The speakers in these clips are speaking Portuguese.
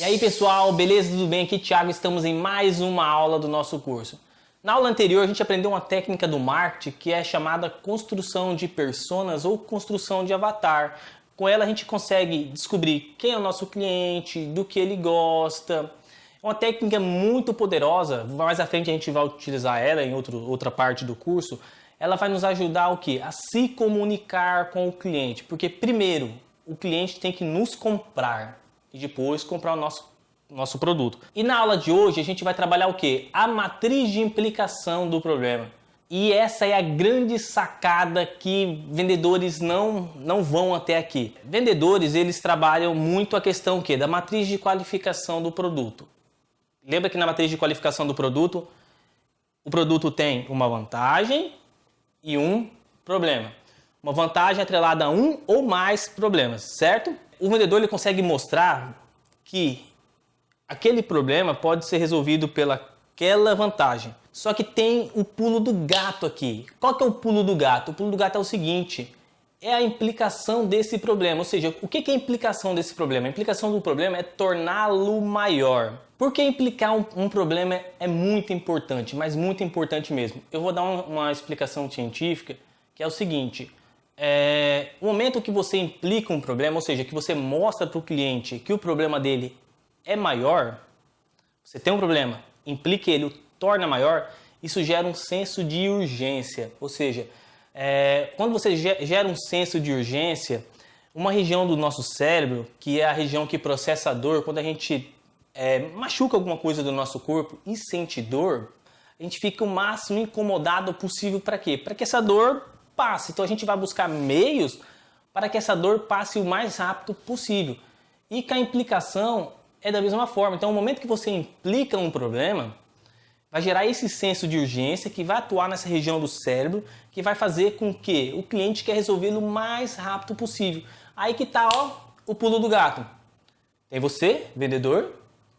E aí pessoal, beleza? Tudo bem? Aqui Thiago, estamos em mais uma aula do nosso curso. Na aula anterior a gente aprendeu uma técnica do marketing que é chamada construção de personas ou construção de avatar. Com ela a gente consegue descobrir quem é o nosso cliente, do que ele gosta. É uma técnica muito poderosa, mais à frente a gente vai utilizar ela em outra parte do curso. Ela vai nos ajudar o quê? A se comunicar com o cliente, porque primeiro o cliente tem que nos comprar e depois comprar o nosso produto. E na aula de hoje a gente vai trabalhar o quê? A matriz de implicação do problema. E essa é a grande sacada que vendedores não vão até aqui. Vendedores, eles trabalham muito a questão o quê? Da matriz de qualificação do produto. Lembra que na matriz de qualificação do produto, o produto tem uma vantagem e um problema. Uma vantagem atrelada a um ou mais problemas, certo? O vendedor ele consegue mostrar que aquele problema pode ser resolvido pelaquela vantagem. Só que tem o pulo do gato aqui. Qual que é o pulo do gato? O pulo do gato é o seguinte, é a implicação desse problema. Ou seja, o que é a implicação desse problema? A implicação do problema é torná-lo maior. Porque implicar um problema é muito importante, mas muito importante mesmo. Eu vou dar uma explicação científica que é o seguinte. O momento que você implica um problema, ou seja, que você mostra para o cliente que o problema dele é maior, você tem um problema, implica ele, o torna maior, isso gera um senso de urgência. Ou seja, quando você gera um senso de urgência, uma região do nosso cérebro, que é a região que processa a dor, quando a gente machuca alguma coisa do nosso corpo e sente dor, a gente fica o máximo incomodado possível para quê? Para que essa dor passe. Então a gente vai buscar meios para que essa dor passe o mais rápido possível. E que a implicação é da mesma forma. Então, no momento que você implica um problema, vai gerar esse senso de urgência que vai atuar nessa região do cérebro, que vai fazer com que o cliente quer resolvê-lo o mais rápido possível. Aí que tá, o pulo do gato. Tem você, vendedor,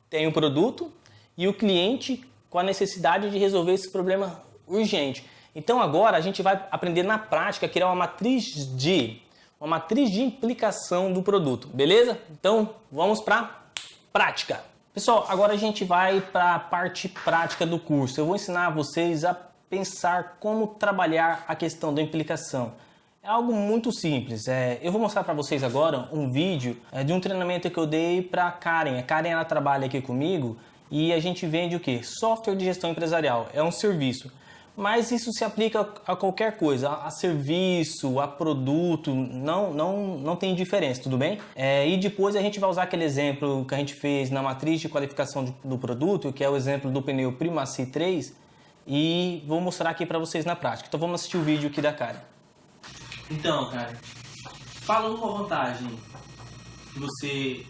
tem o produto e o cliente com a necessidade de resolver esse problema urgente. Então agora a gente vai aprender na prática a criar uma matriz de implicação do produto, beleza? Então vamos para prática. Pessoal, agora a gente vai para a parte prática do curso. Eu vou ensinar vocês a pensar como trabalhar a questão da implicação. É algo muito simples. Eu vou mostrar para vocês agora um vídeo de um treinamento que eu dei para a Karen. A Karen ela trabalha aqui comigo e a gente vende o quê? Software de gestão empresarial. É um serviço. Mas isso se aplica a qualquer coisa, a serviço, a produto, não tem diferença, tudo bem? E depois a gente vai usar aquele exemplo que a gente fez na matriz de qualificação do produto, que é o exemplo do pneu Primacy 3, e vou mostrar aqui para vocês na prática. Então vamos assistir o vídeo aqui da Karen. Então, Karen, fala uma vantagem que você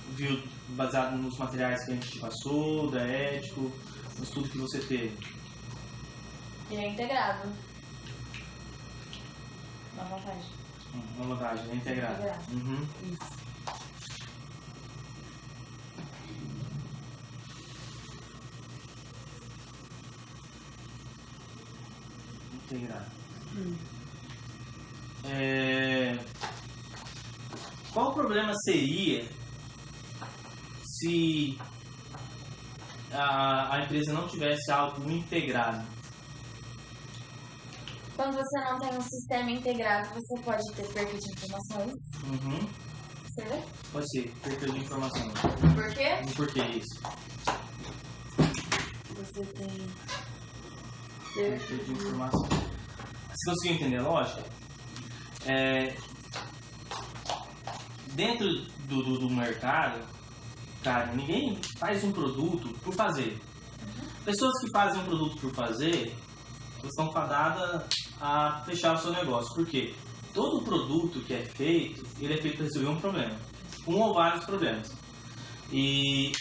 viu baseado nos materiais que a gente te passou, da Ético, no estudo que você teve. Ele é integrado. Uma vantagem. Uma vantagem, é integrado. Uhum. Isso. Integrado. Qual o problema seria se a empresa não tivesse algo integrado? Quando você não tem um sistema integrado, você pode ter perda de informações. Uhum. Você vê? Pode ser, perda de informações. Por quê? Por que isso? Você tem Perda de informações. Você conseguiu entender a lógica? Dentro do mercado, cara, ninguém faz um produto por fazer. Pessoas que fazem um produto por fazer, elas estão fadadas a fechar o seu negócio. Por quê? Todo produto que é feito, ele é feito para resolver um problema. Um ou vários problemas. E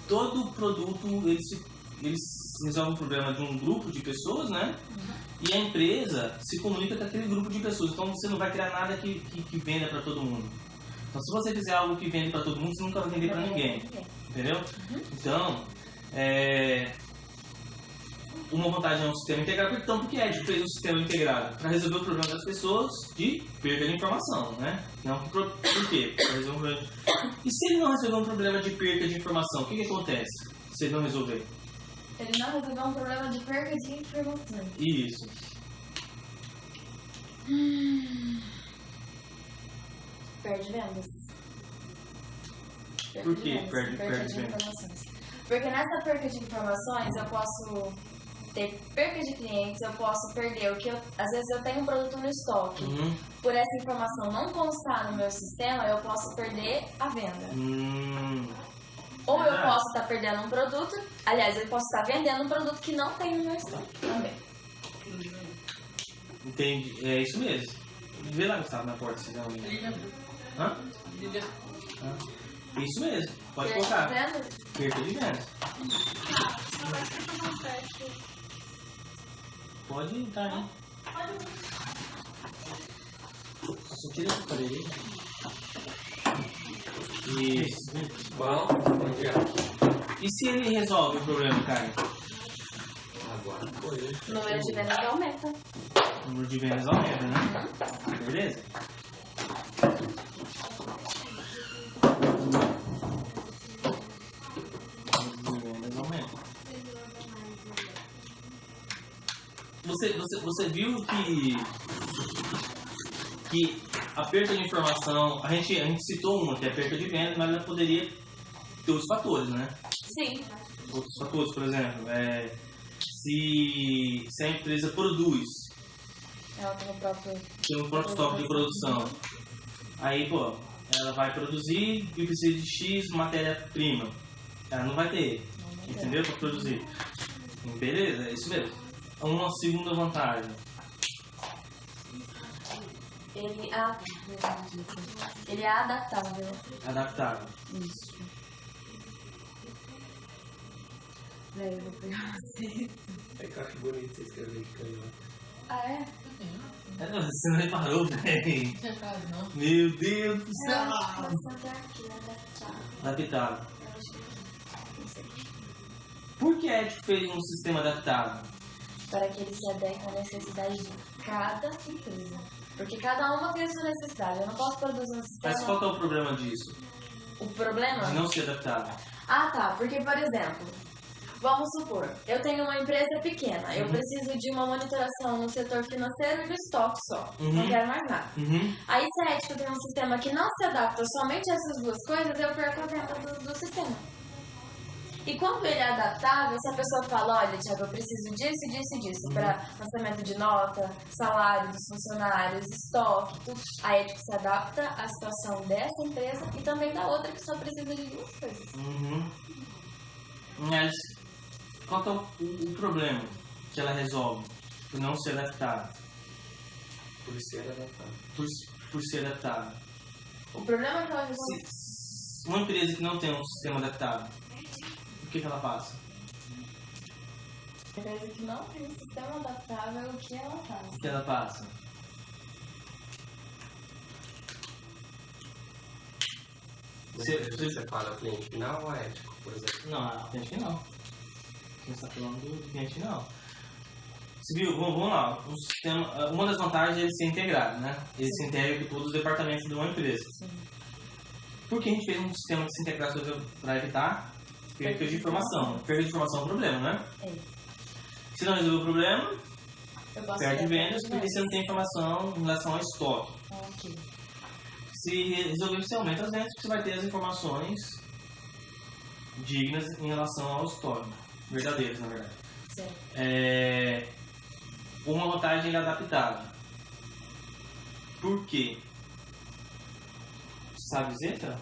todo produto, eles resolve um problema de um grupo de pessoas, né? E a empresa se comunica com aquele grupo de pessoas. Então você não vai criar nada que venda para todo mundo. Então se você fizer algo que vende para todo mundo, você nunca vai vender para ninguém. Entendeu? Então, uma vantagem é um sistema integrado, então por que a Ético fez um sistema integrado? Para resolver o problema das pessoas de perda de informação, né? Não por quê? Para resolver um problema. E se ele não resolver um problema de perda de informação, o que acontece se ele não resolver? Ele não resolveu um problema de perda de informações. Isso. Perde vendas. Por quê? Perda de informações. Porque nessa perda de informações eu posso ter perda de clientes, eu posso perder o que às vezes eu tenho um produto no estoque. Por essa informação não constar no meu sistema, eu posso perder a venda. Ou eu posso estar perdendo um produto, aliás, eu posso estar vendendo um produto que não tem no meu estoque também. Entendi, é isso mesmo. Vê lá, Gustavo, na porta, se dá um... Hã? Isso mesmo, pode colocar. Perda de vendas. Pode entrar, né? Só tira essa parede. Isso. Bom, e se ele resolve o problema, cara? agora foi. O número de vendas aumenta. O número de vendas aumenta, né? Beleza? Você viu que a perda de informação, a gente citou uma, que é a perda de vendas, mas ela poderia ter outros fatores, né? Sim. Outros fatores, por exemplo, se a empresa produz, Ela tem tem um próprio estoque de produção, aí, pô, ela vai produzir e precisa de X matéria-prima, ela não vai ter, entendeu? Para produzir. Beleza, é isso mesmo. Uma segunda vantagem. Ele é adaptável. Adaptável. Isso. Velho, eu vou pegar você. É que eu acho bonito você escrever de canhota. Ah, é? Você não reparou, velho? Meu Deus do céu! Adaptável. Por que a Ético fez um sistema adaptável? Para que ele se adeque à necessidade de cada empresa. Porque cada uma tem a sua necessidade. Eu não posso produzir um sistema... Mas qual que é o problema disso? O problema? De não ser adaptável. Ah, tá. Porque, por exemplo, vamos supor, eu tenho uma empresa pequena. Eu preciso de uma monitoração no setor financeiro e do estoque só. Não quero mais nada. Aí, se a Ética tem um sistema que não se adapta somente a essas duas coisas, eu perco a venda do sistema. E quando ele é adaptável, se a pessoa fala, olha, Thiago, eu preciso disso, disso e disso, para lançamento de nota, salário dos funcionários, estoque, tudo, a Ética se adapta à situação dessa empresa e também da outra que só precisa de duas coisas. Mas qual que é o problema que ela resolve por não ser adaptável? Por ser adaptável. Por ser adaptável. O problema é que ela resolve... Uma empresa que não tem um sistema adaptável, o que ela passa? A empresa que não tem um sistema adaptável, o que ela faz? O que ela passa? Você fala cliente final ou ético, por exemplo? Não, cliente final. Você está falando do cliente final. Você viu? Vamos lá. Um sistema, uma das vantagens é ele ser integrado, né? Ele se integra com todos os departamentos de uma empresa. Sim. Por que a gente fez um sistema que se integra para evitar perda de informação? Perda de informação é um problema, né? É. Se não resolver o problema, Eu posso perde ter vendas perda de porque você não tem informação em relação ao estoque. Ok. Se resolver, você aumenta as vendas porque você vai ter as informações dignas em relação ao estoque. Verdadeiras, na verdade. Certo. Uma vantagem é adaptável. Por quê? Você sabe dizer, tá?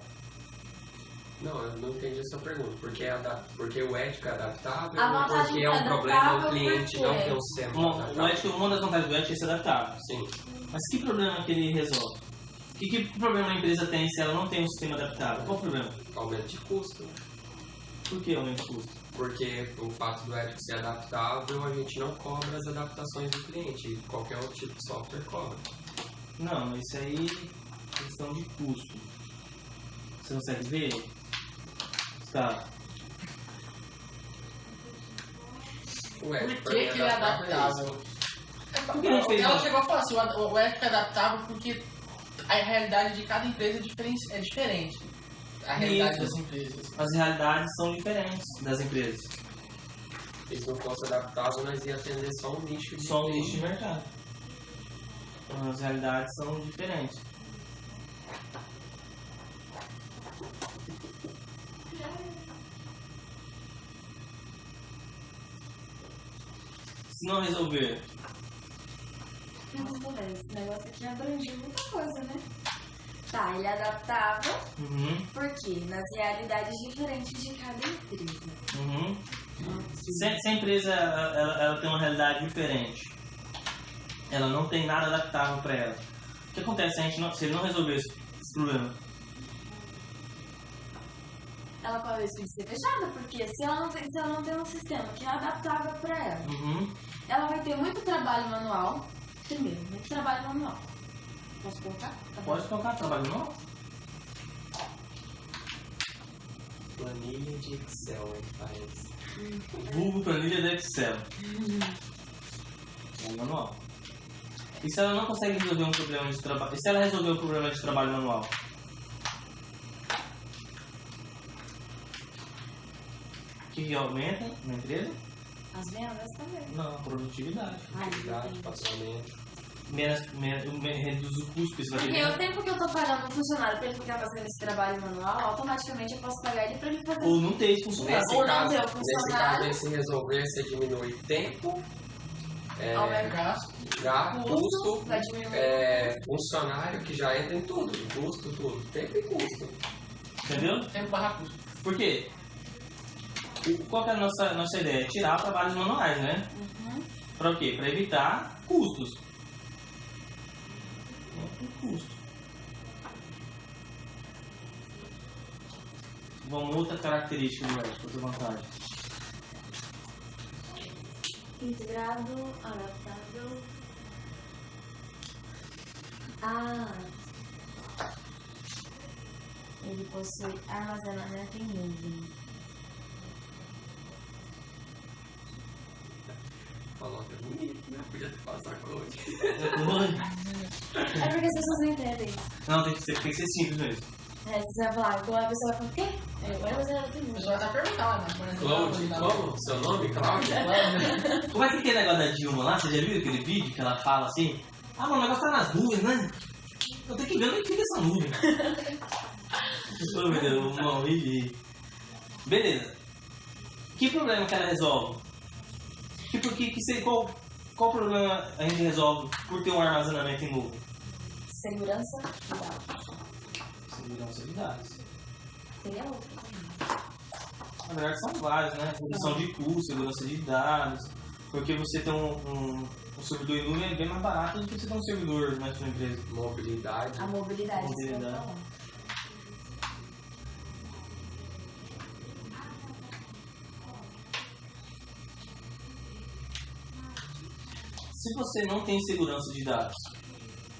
Não, eu não entendi essa pergunta. Porque o ético é adaptável A ou vantagem porque de é um ser problema o adaptável cliente por não quê? ter um sistema adaptável? Uma das vantagens do ético é ser adaptável. Sim. Mas que problema que ele resolve? Que problema a empresa tem se ela não tem um sistema adaptável? Qual o problema? Aumento de custo. Por que aumenta o custo? Porque o fato do ético ser adaptável, a gente não cobra as adaptações do cliente. Qualquer outro tipo de software cobra. Não, mas isso aí é questão de custo. Você consegue ver? Tá. O ético Por que ele é adaptável? Ela chegou a falar assim, o ético é adaptável porque a realidade de cada empresa é diferente. A realidade das empresas. As realidades são diferentes das empresas. Se não fosse adaptável, nós ia atender só um nicho de Só um nicho de mercado. Então, as realidades são diferentes. Se não resolver, Nossa, velho, esse negócio aqui abrange muita coisa, né? Tá, ele é adaptável, porque nas realidades diferentes de cada empresa. Se a empresa ela tem uma realidade diferente, ela não tem nada adaptável para ela. O que acontece se ele não resolver esse problema? Ela corre o risco de ser fechada, porque se ela não tem um sistema que é adaptável para ela, ela vai ter muito trabalho manual. Primeiro, muito trabalho manual. Posso colocar? Pode colocar trabalho manual. planilha de Excel, ele faz. Vulgo planilha de Excel. É manual. E se ela não consegue resolver um problema de trabalho? E se ela resolver um problema de trabalho manual? O que aumenta na empresa? As vendas também. Não, a produtividade. Atividade, faturamento. Reduz o custo que você vai ter. Porque o tempo que eu tô pagando um funcionário pra ele ficar fazendo esse trabalho manual, automaticamente eu posso pagar ele pra ele fazer. Ou não ter esse funcionário. Nesse Ou não caso, ter o nesse funcionário. caso, se resolver, você diminui tempo, Aumenta gasto, custo, vai diminuir. funcionário, que já entra em tudo. Custo, tudo. Tempo e custo. Entendeu? tempo barra custo. Por quê? Qual que é a nossa ideia? Tirar trabalhos manuais, né? Para o quê? Para evitar custos. Custo. Uma outra característica do Edge, outra vantagem. Integrado, adaptável. Ele possui armazenamento em nuvem. Falou que é bonito, né? Podia ter passado a code. É porque as pessoas não entendem. Não, tem que ser simples mesmo. Você vai falar, quando a pessoa vai falar, o quê? Armazenamento em A nuvem. pessoa vai estar perguntando, né? Cláudio, como? Seu nome, Cláudio? Como é que aquele negócio da Dilma lá? Você já viu aquele vídeo que ela fala assim? Ah, mano, o negócio tá nas nuvens, né? Eu tenho que ver onde fica essa nuvem. Oh, meu Deus, não, beleza. Que problema que ela resolve? Qual problema a gente resolve por ter um armazenamento em nuvem? Segurança de dados. Segurança de dados. Seria outro também. Na verdade são vários, né? Redução de custo, segurança de dados. Porque você ter um servidor em nuvem é bem mais barato do que você ter um servidor na sua empresa. Mobilidade. A mobilidade. isso que eu Mobilidade. tô falando. Se você não tem segurança de dados,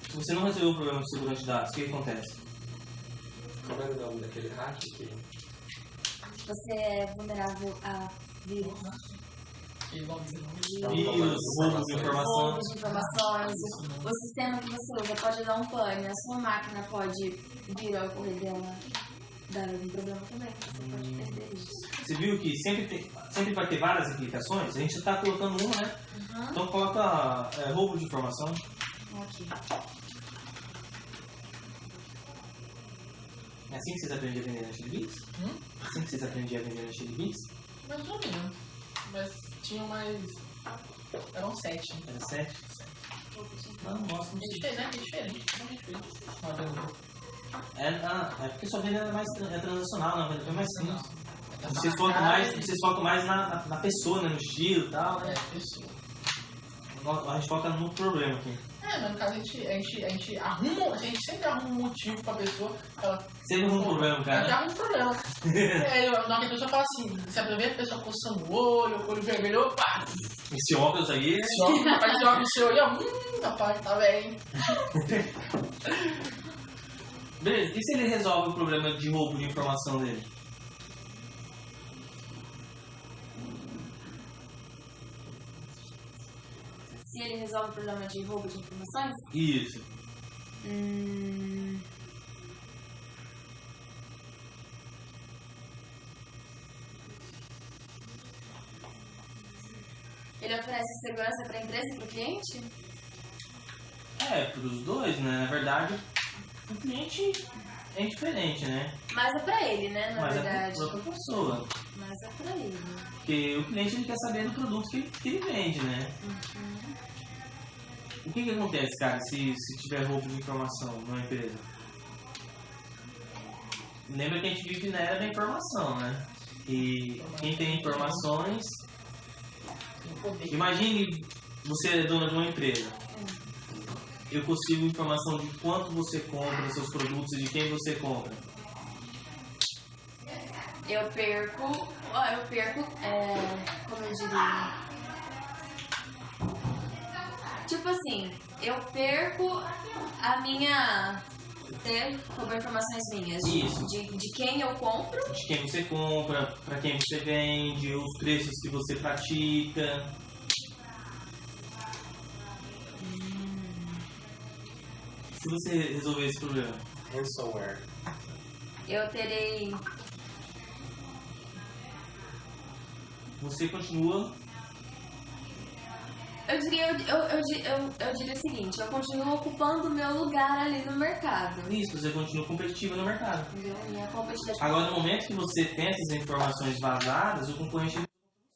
se você não resolveu o problema de segurança de dados, o que acontece? Como é o nome daquele hack que... Você é vulnerável a vírus. Vírus, roubo de informação. Roubo de informações. O sistema que você usa pode dar um pane. A sua máquina pode vir ao ocorrer dela dar algum problema também. Você pode perder isso. Você viu que sempre vai ter várias implicações? A gente está colocando uma, né? Então coloca roubo de informação. Aqui. É assim que vocês aprendem a vender na Chilibits? Assim que vocês aprendiam a vender na Chilibits? Mais ou menos. Mas tinham mais... Eram 7. Era 7? Não, nossa, não É sei. diferente, é diferente. É porque sua venda é mais transacional, né? A venda é mais simples. Vocês Vocês focam mais na pessoa, né? No estilo e tal, né? pessoa. A gente foca no problema aqui. Mas no caso a gente arruma, a gente sempre arruma um motivo pra pessoa. Ela, Sempre arruma um problema, a gente cara. arruma um problema. Na hora que a pessoa fala assim, você vê a pessoa coçando o olho vermelho, opa! Esse óculos aí é... Rapaz, você olha no seu olho, rapaz, tá velho. Beleza, e se ele resolve o problema de roubo de informação dele? ele resolve o problema de roubo de informações? Isso. Ele oferece segurança para a empresa e para o cliente? Para os dois, né? Na verdade, o cliente é indiferente, né? Mas é para ele, né? Na verdade. Mas é para a pessoa. Mas é para ele. Porque o cliente ele quer saber do produto que ele vende, né? O que acontece, cara, se tiver roubo de informação numa empresa? Lembra que a gente vive na era da informação, né? E quem tem informações... Imagine você é dona de uma empresa. Eu consigo informação de quanto você compra dos seus produtos e de quem você compra. Eu perco, como eu diria? Tipo assim, eu perco a minha... ter como informações minhas de quem eu compro. De quem você compra, para quem você vende, os preços que você pratica. Se você resolver esse problema? Ransomware. Eu terei... Você continua... Eu diria o seguinte, eu continuo ocupando o meu lugar ali no mercado. Isso, você continua competitiva no mercado. Entendeu? Minha competitividade. Agora, no momento que você tem essas informações vazadas, o concorrente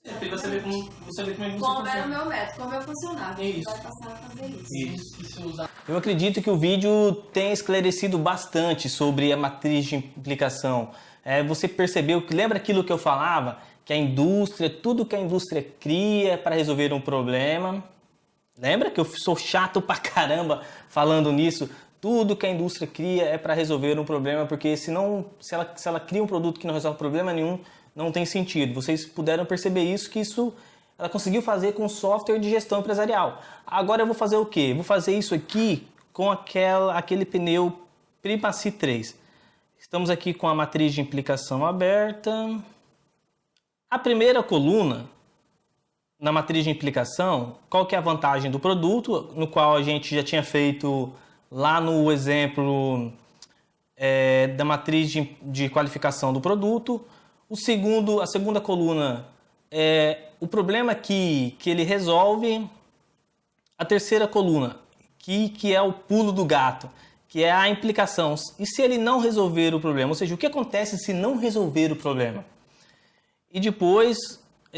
vai saber como é que você Como era o meu método, como eu funcionava. Isso. Vai passar a fazer isso. Eu acredito que o vídeo tenha esclarecido bastante sobre a matriz de implicação. Você percebeu que, lembra aquilo que eu falava? Que a indústria, tudo que a indústria cria para resolver um problema. Lembra que eu sou chato pra caramba falando nisso? Tudo que a indústria cria é para resolver um problema, porque se ela cria um produto que não resolve problema nenhum, não tem sentido. Vocês puderam perceber isso, que isso ela conseguiu fazer com software de gestão empresarial. Agora eu vou fazer o quê? Vou fazer isso aqui com aquele pneu Primacy 3. Estamos aqui com a matriz de implicação aberta. A primeira coluna, na matriz de implicação, qual que é a vantagem do produto, no qual a gente já tinha feito lá no exemplo da matriz de qualificação do produto. A segunda coluna é o problema que ele resolve. A terceira coluna, que é o pulo do gato, que é a implicação. E se ele não resolver o problema? Ou seja, o que acontece se não resolver o problema? E depois,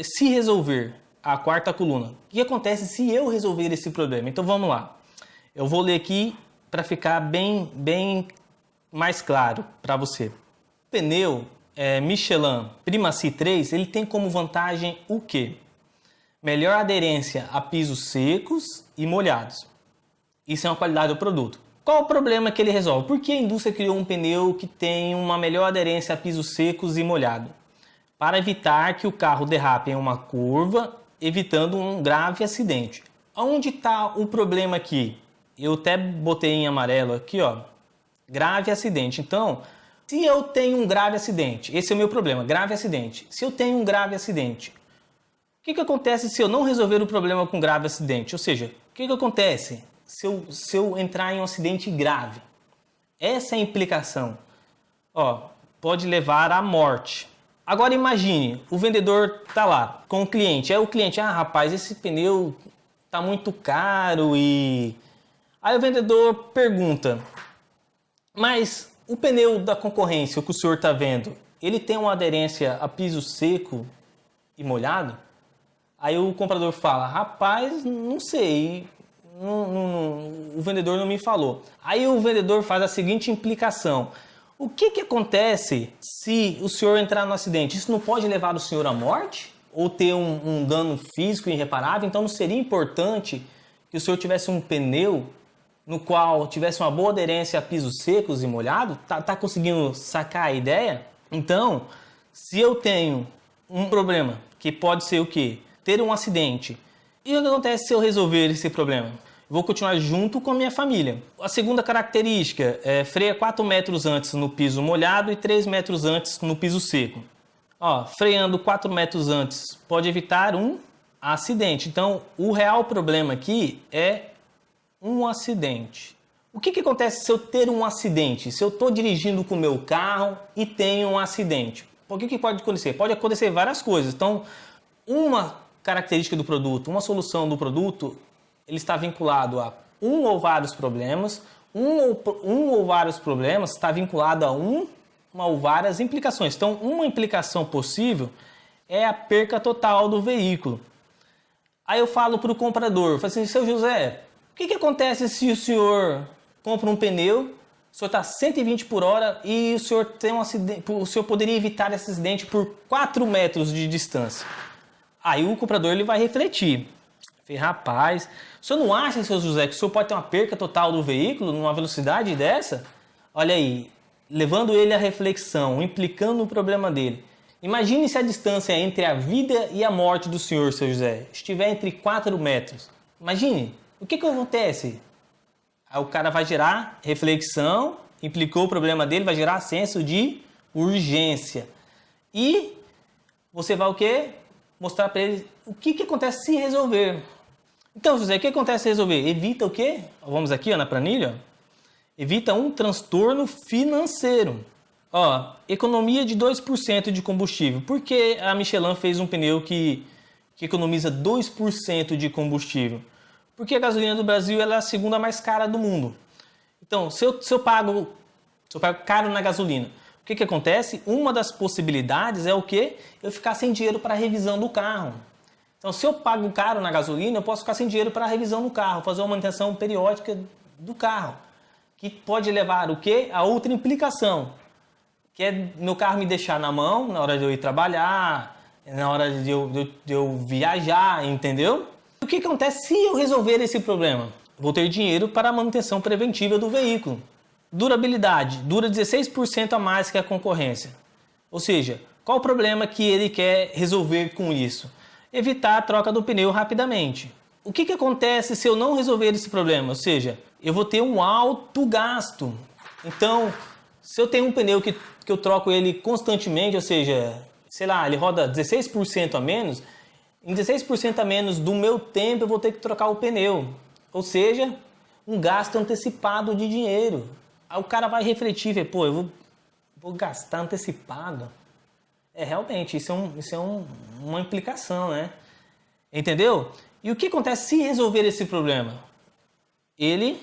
se resolver, a quarta coluna. O que acontece se eu resolver esse problema? Então vamos lá. Eu vou ler aqui para ficar bem mais claro para você. O pneu Michelin Primacy 3, ele tem como vantagem o quê? Melhor aderência a pisos secos e molhados. Isso é uma qualidade do produto. Qual o problema que ele resolve? Por que a indústria criou um pneu que tem uma melhor aderência a pisos secos e molhados? Para evitar que o carro derrape em uma curva, evitando um grave acidente. Onde está o problema aqui? Eu até botei em amarelo aqui, ó, grave acidente. Então, se eu tenho um grave acidente, esse é o meu problema, grave acidente. Se eu tenho um grave acidente, o que acontece se eu não resolver o problema com grave acidente? Ou seja, o que acontece se eu entrar em um acidente grave? Essa é a implicação. Ó, pode levar à morte. Agora imagine, o vendedor tá lá com o cliente. Aí o cliente, rapaz, esse pneu tá muito caro e... Aí o vendedor pergunta, mas o pneu da concorrência, o que o senhor tá vendo, ele tem uma aderência a piso seco e molhado? Aí o comprador fala, rapaz, não sei, o vendedor não me falou. Aí o vendedor faz a seguinte implicação. O que acontece se o senhor entrar no acidente? Isso não pode levar o senhor à morte? Ou ter um dano físico irreparável? Então não seria importante que o senhor tivesse um pneu no qual tivesse uma boa aderência a pisos secos e molhados? Tá conseguindo sacar a ideia? Então, se eu tenho um problema, que pode ser o quê? Ter um acidente. E o que acontece se eu resolver esse problema? Vou continuar junto com a minha família. A segunda característica é freia 4 metros antes no piso molhado e 3 metros antes no piso seco. Ó, freando 4 metros antes pode evitar um acidente. Então, o real problema aqui é um acidente. O que acontece se eu ter um acidente? Se eu estou dirigindo com o meu carro e tenho um acidente? O que pode acontecer? Pode acontecer várias coisas. Então, uma característica do produto, uma solução do produto, ele está vinculado a um ou vários problemas. Um ou vários problemas está vinculado a uma ou várias implicações. Então, uma implicação possível é a perca total do veículo. Aí eu falo para o comprador, eu falo assim, seu José, o que acontece se o senhor compra um pneu, o senhor está 120 por hora e o senhor tem um acidente, o senhor poderia evitar esse acidente por 4 metros de distância? Aí o comprador ele vai refletir. Falei, rapaz, o senhor não acha, seu José, que o senhor pode ter uma perca total do veículo numa velocidade dessa? Olha aí, levando ele à reflexão, implicando no problema dele. Imagine se a distância entre a vida e a morte do senhor, seu José, estiver entre 4 metros. Imagine, o que acontece? Aí o cara vai gerar reflexão, implicou o problema dele, vai gerar senso de urgência. E você vai o quê? Mostrar para ele o que acontece se resolver. Então, José, o que acontece se resolver? Evita o quê? Vamos aqui ó, na planilha. Evita um transtorno financeiro. Ó, economia de 2% de combustível. Por que a Michelin fez um pneu que economiza 2% de combustível? Porque a gasolina do Brasil ela é a segunda mais cara do mundo. Então, se eu pago caro na gasolina, o que acontece? Uma das possibilidades é o quê? Eu ficar sem dinheiro para a revisão do carro. Então, se eu pago caro na gasolina, eu posso ficar sem dinheiro para a revisão do carro, fazer uma manutenção periódica do carro, que pode levar o quê? A outra implicação, que é meu carro me deixar na mão na hora de eu ir trabalhar, na hora de eu viajar, entendeu? O que acontece se eu resolver esse problema? Vou ter dinheiro para a manutenção preventiva do veículo. Durabilidade, dura 16% a mais que a concorrência. Ou seja, qual o problema que ele quer resolver com isso? Evitar a troca do pneu rapidamente. O que acontece se eu não resolver esse problema? Ou seja, eu vou ter um alto gasto. Então, se eu tenho um pneu que eu troco ele constantemente, ou seja, sei lá, ele roda 16% a menos, em 16% a menos do meu tempo eu vou ter que trocar o pneu. Ou seja, um gasto antecipado de dinheiro. Aí o cara vai refletir, ver, pô, eu vou gastar antecipado. Realmente, isso é uma implicação, né? Entendeu? E o que acontece se resolver esse problema? Ele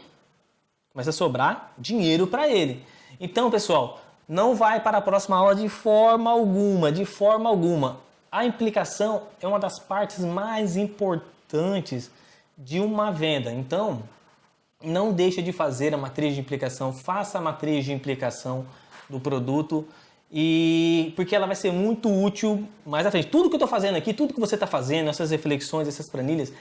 começa a sobrar dinheiro para ele. Então, pessoal, não vai para a próxima aula de forma alguma, de forma alguma. A implicação é uma das partes mais importantes de uma venda. Então, não deixa de fazer a matriz de implicação, faça a matriz de implicação do produto, porque ela vai ser muito útil mais à frente. Tudo que eu estou fazendo aqui, tudo que você está fazendo, essas reflexões, essas planilhas,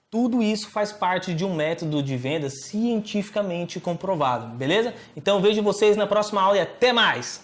tudo isso faz parte de um método de venda cientificamente comprovado, beleza? Então vejo vocês na próxima aula e até mais!